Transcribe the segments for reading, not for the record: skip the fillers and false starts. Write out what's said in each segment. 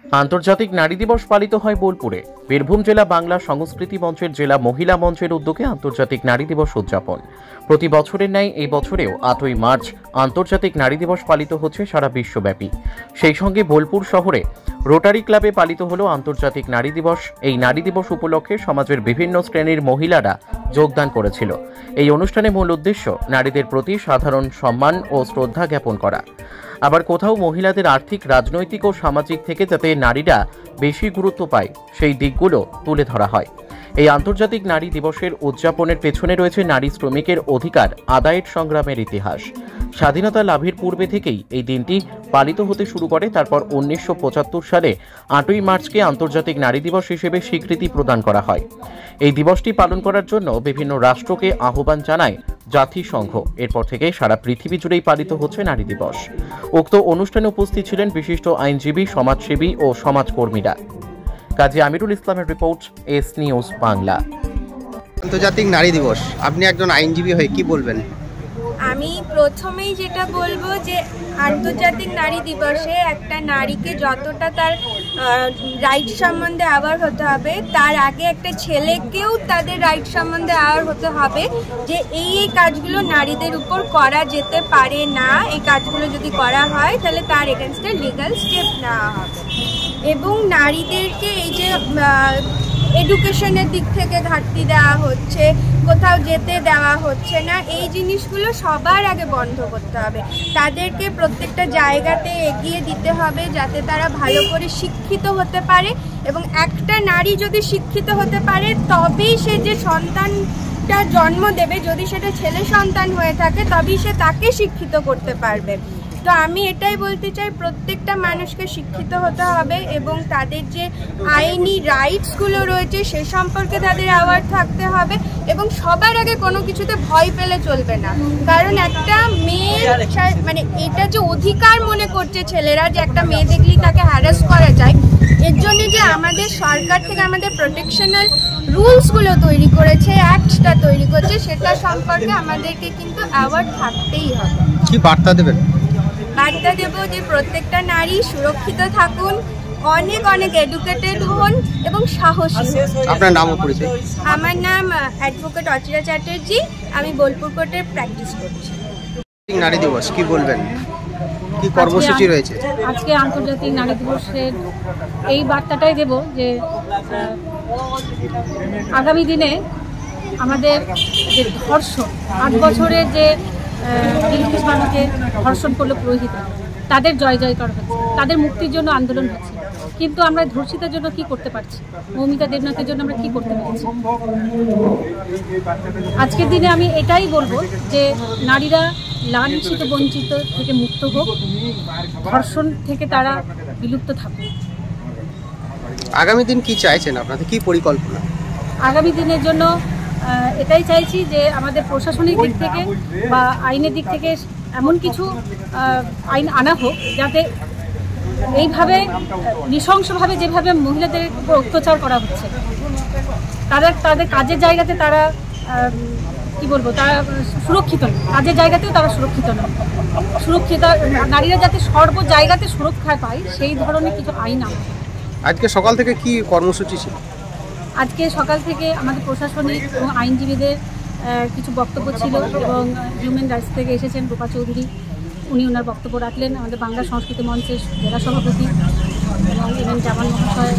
আন্তর্জাতিক নারী দিবস পালিত হয় বোলপুরে। বীরভূম জেলা বাংলা সংস্কৃতি মঞ্চের জেলা মহিলা মঞ্চের উদ্যোগে আন্তর্জাতিক নারী দিবস উদযাপন। প্রতি বছরের ন্যায় এই বছরেও 8ই মার্চ আন্তর্জাতিক নারী দিবস পালিত হচ্ছে সারা বিশ্বব্যাপী। সেই সঙ্গে বোলপুর শহরে রোটারি ক্লাবে পালিত হলো আন্তর্জাতিক নারী দিবস। এই নারী দিবস উপলক্ষে সমাজের বিভিন্ন শ্রেণীর মহিলারা যোগদান করেছিল। এই অনুষ্ঠানে মূল উদ্দেশ্য নারীদের প্রতি সাধারণ সম্মান ও শ্রদ্ধা জ্ঞাপন করা। আবার কোথাও মহিলাদের আর্থিক, রাজনৈতিক ও সামাজিক থেকে যাতে নারীরা বেশি গুরুত্ব পায় সেই দিকগুলো তুলে ধরা হয়। এই আন্তর্জাতিক নারী দিবসের উদযাপনের পেছনে রয়েছে নারী শ্রমিকের অধিকার আদায়ের সংগ্রামের ইতিহাস। স্বাধীনতা লাভের পূর্বে থেকেই এই দিনটি পালিত হতে শুরু করে। তারপর 1975 সালে 8ই মার্চকে আন্তর্জাতিক নারী দিবস হিসেবে স্বীকৃতি প্রদান করা হয়। এই দিবসটি পালন করার জন্য বিভিন্ন রাষ্ট্রকে আহ্বান জানায় জাতিসংঘ। এরপর থেকে সারা পৃথিবী জুড়েই পালিত হচ্ছে নারী দিবস। উক্ত অনুষ্ঠানে উপস্থিত ছিলেন বিশিষ্ট আইনজীবী, সমাজসেবী ও সমাজকর্মীরা। কাজী আমিরুল ইসলামের রিপোর্ট, এস নিউজ বাংলা। আন্তর্জাতিক নারী দিবস, আপনি একজন আইনজীবী হয়ে কি বলবেন? আমি প্রথমেই যেটা বলবো যে আন্তর্জাতিক নারী দিবসে একটা নারীকে যতটা তার রাইট সম্বন্ধে অ্যাওয়ার হতে হবে, তার আগে একটা ছেলেকেও তাদের রাইট সম্বন্ধে অ্যাওয়ার হতে হবে যে এই কাজগুলো নারীদের উপর করা যেতে পারে না। এই কাজগুলো যদি করা হয় তাহলে তার এগেনস্টে লিগ্যাল স্টেপ নেওয়া হবে। এবং নারীদেরকে এই যে এডুকেশনের দিক থেকে ঘাটতি দেওয়া হচ্ছে, কোথাও যেতে দেওয়া হচ্ছে না, এই জিনিসগুলো সবার আগে বন্ধ করতে হবে। তাদেরকে প্রত্যেকটা জায়গাতে এগিয়ে দিতে হবে যাতে তারা ভালো করে শিক্ষিত হতে পারে। এবং একটা নারী যদি শিক্ষিত হতে পারে তবেই সে যে সন্তানটা জন্ম দেবে, যদি সেটা ছেলে সন্তান হয়ে থাকে তবেই সে তাকে শিক্ষিত করতে পারবে। তো আমি এটাই বলতে চাই, প্রত্যেকটা মানুষকে শিক্ষিত হতে হবে এবং তাদের যে আইনি রাইটসগুলো রয়েছে সে সম্পর্কে তাদের অ্যাওয়ার থাকতে হবে। এবং সবার আগে কোনো কিছুতে ভয় পেলে চলবে না, কারণ একটা মেয়ের মানে এটা যে অধিকার মনে করছে ছেলেরা যে একটা মেয়ে দেখলেই তাকে হ্যারাস করা যায়, এর জন্য যে আমাদের সরকার থেকে আমাদের প্রোটেকশনাল রুলসগুলো তৈরি করেছে, অ্যাক্টটা তৈরি করছে, সেটা সম্পর্কে আমাদেরকে কিন্তু অ্যাওয়ার থাকতেই হবে। কি বার্তা দেবেন? বার্তা দেব যে প্রত্যেকটা নারী সুরক্ষিত থাকুন, অনেক অনেক এডুকেটেড হন এবং সাহসী হন। আপনার নাম ও পরিচয়? আমার নাম অ্যাডভোকেট অচিরা চ্যাটার্জি, আমি বোলপুর কোর্টে প্র্যাকটিস করছি। নারী দিবস কি বলবেন, কি কর্মসূচি রয়েছে? আজকে আন্তর্জাতিক নারী দিবসের এই বার্তাটাই দেব যে আগামী দিনে আমাদের যে ধর্ষণ, 8 বছরের যে বিলকিস বানুকে ধর্ষণ করলো পুরোহিত, তাদের জয় জয়কার হচ্ছে, তাদের মুক্তির জন্য আন্দোলন হচ্ছে। কিন্তু আমরা ধর্ষিতার জন্য কি করতে পারছি? মৌমিতা দেবনাথের জন্য আমরা কি করতে পারছি? আজকের দিনে আমি এটাই বলবো যে নারীরা লাঞ্ছিত, বঞ্চিত থেকে মুক্ত হোক, ধর্ষণ থেকে তারা বিলুপ্ত থাকুক। আগামী দিন কি চাইছেন, আপনাদের কি পরিকল্পনা? আগামী দিনের জন্য এটাই চাইছি যে আমাদের প্রশাসনিক দিক থেকে বা আইনের দিক থেকে এমন কিছু আইন আনা হোক যাতে এইভাবে নৃশংসভাবে যেভাবে মহিলাদের উপর অত্যাচার করা হচ্ছে, তাদের কাজের জায়গাতে তারা কি বলবো, তারা সুরক্ষিত নয়, কাজের জায়গাতেও তারা সুরক্ষিত নয়। সুরক্ষিত নারীরা যাতে সর্ব জায়গাতে সুরক্ষা পায় সেই ধরনের কিছু আইন আনা। আজকে সকাল থেকে কি কর্মসূচি ছিল? আজকে সকাল থেকে আমাদের প্রশাসনিক এবং আইনজীবীদের কিছু বক্তব্য ছিল এবং হিউম্যান রাইটস থেকে এসেছেন রূপা চৌধুরী, উনি ওনার বক্তব্য রাখলেন। আমাদের বাংলা সংস্কৃতি মঞ্চের জেলা সভাপতি এবং এমএন জামান মহাশয়,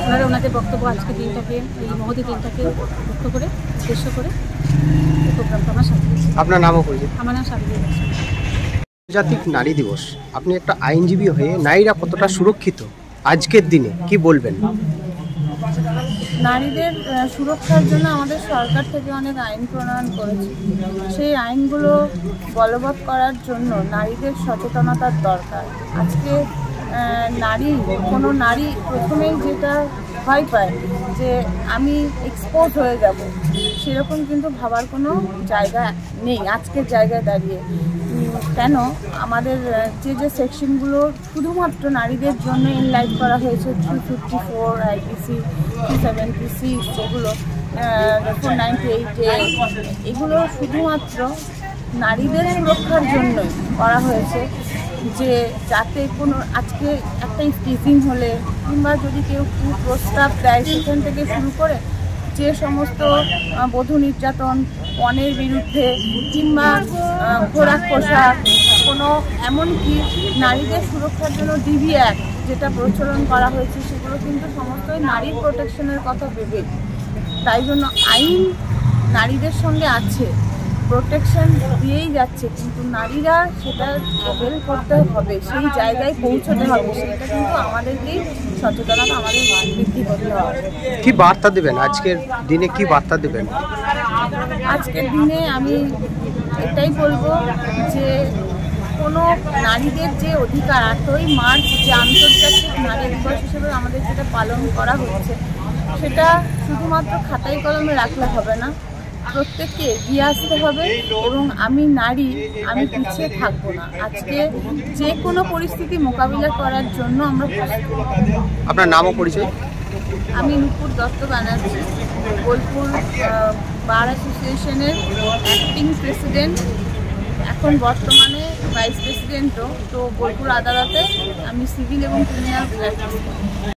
ওনারা ওনাদের বক্তব্য আজকে দিনটাকে, এই মহতী দিনটাকে উদ্দেশ্য করে এই প্রোগ্রামটা আমার সাথে। আপনার নামও পরিচয়? আমার নাম সাবিনা। আন্তর্জাতিক নারী দিবস, আপনি একটা আইনজীবী হয়ে নারীরা কতটা সুরক্ষিত আজকের দিনে কি বলবেন? নারীদের সুরক্ষার জন্য আমাদের সরকার থেকে অনেক আইন প্রণয়ন করেছে। সেই আইনগুলো বলবৎ করার জন্য নারীদের সচেতনতার দরকার। আজকে কোনো নারী প্রথমেই যেটা ভয় পায় যে আমি এক্সপোজ হয়ে যাব, সেরকম কিন্তু ভাবার কোনো জায়গা নেই আজকের জায়গায় দাঁড়িয়ে। কেন আমাদের যে সেকশনগুলো শুধুমাত্র নারীদের জন্য ইনলাইট করা হয়েছে, 354 আইপিসি, 376, যেগুলো 498, এগুলো শুধুমাত্র নারীদের সুরক্ষার জন্যই করা হয়েছে। যে যাতে কোনো আজকে একটা স্টিচিং হলে কিংবা যদি কেউ প্রস্তাব দেয় সেখান থেকে শুরু করে যে সমস্ত বধূ নির্যাতন, পণের বিরুদ্ধে কিংবা খোরাক পোশাক, কোনো এমনকি নারীদের সুরক্ষার জন্য ডিবি অ্যাক্ট যেটা প্রচলন করা হয়েছে, সেগুলো কিন্তু সমস্তই নারীর প্রোটেকশনের কথা ভেবে। তাই জন্য আইন নারীদের সঙ্গে আছে, প্রোটেকশন দিয়েই যাচ্ছে, কিন্তু নারীরা সেটা অ্যাভেল করতে হবে, সেই জায়গায় পৌঁছতে হবে। সেটা কিন্তু আমাদেরকেই সচেতনতা আমাদের বৃদ্ধি করতে হবে। কি বার্তা দেবেন আজকের দিনে, কি বার্তা দেবেন? আজকের দিনে আমি এটাই বলবো যে কোনো নারীদের যে অধিকার, 8ই মার্চ যে আন্তর্জাতিক নারী দিবস হিসেবে আমাদের যেটা পালন করা হচ্ছে, সেটা শুধুমাত্র খাতায় কলমে রাখলে হবে না, প্রত্যেককে এগিয়ে আসতে হবে। এবং আমি নারী, আমি পিছিয়ে থাকবো না। আজকে যে কোনো পরিস্থিতি মোকাবিলা করার জন্য আমরা প্রস্তুত। আপনার নাম ও পরিচয়? আমি নূপুর দত্ত ব্যানার্জি, বোলপুর বার অ্যাসোসিয়েশনের অ্যাক্টিং প্রেসিডেন্ট, এখন বর্তমানে ভাইস প্রেসিডেন্টও। তো বোলপুর আদালতে আমি সিভিল এবং ক্রিমিনাল প্র্যাকটিস করি।